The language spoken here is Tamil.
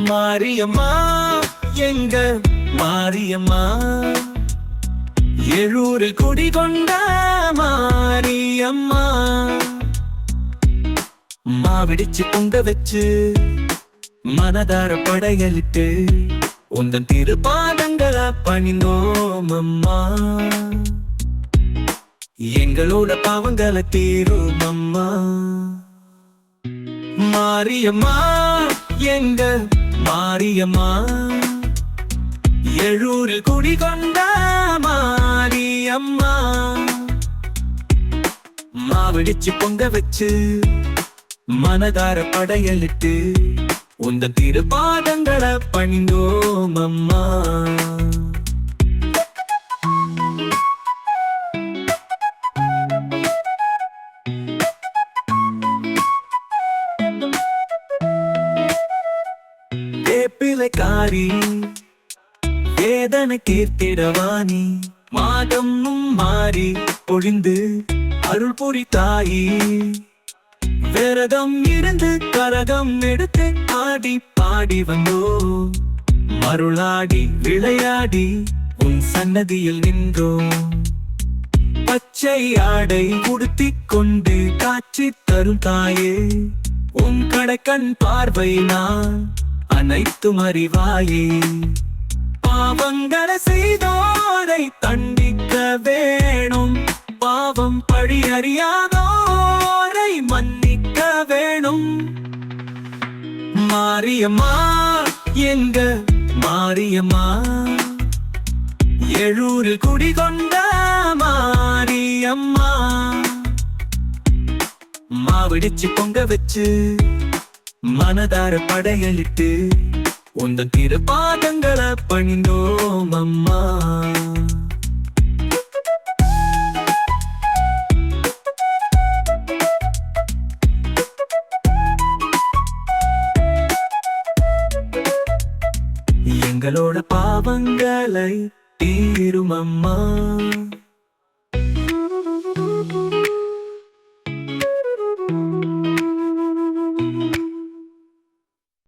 மாரியம்மா எங்க மாரியம்மா, எழுறு குடி கொண்ட மாரியம்மா, மாவிடிச்சு பொங்க வச்சு மனதார படையலிட்டு உந்தன் திருப்பாதங்களை பணிந்தோம் அம்மா. எங்களோட பாவங்களை தீரும் அம்மா. மாரியம்மா எங்க மாரியம்மா, எழுறு குடி கொண்ட மாரியம்மா, மாவிடிச்சு பொங்க வச்சு மனதார படையலிட்டு உந்தன் திருப்பாதங்களை பணிந்தோம் அம்மா. வேப்பிலைக்காரி வேதனை தீர்த்திடவானி, மாதமும் மாறி பொழிந்து அருள் புரித்தாயி, விரதம் இருந்து கரகம் எடுத்து ஆடி பாடி வந்தோ, மருளாடி விளையாடி உன் சன்னதியில் நின்றோம். பச்சை ஆடை உடுத்திக் கொண்டு காட்சி தரும் தாயே, உன் கடைக்கண் பார்வை நான் அனைத்தும் அறிவாயே. பாவங்களை செய்தோரை தண்டிக்க வேணும், பாவம் பழி அறியாதோரை மன்னிக்க வேணும். மாரியம்மா எங்க மாரியம்மா, எழுறு குடி கொண்ட மாரியம்மா, மாவிடிச்சு பொங்க வச்சு மனதார படையலிட்டு உந்தன் திருப்பாதங்களை பணிந்தோம் அம்மா. எங்களோட பாவங்களை தீரும் அம்மா.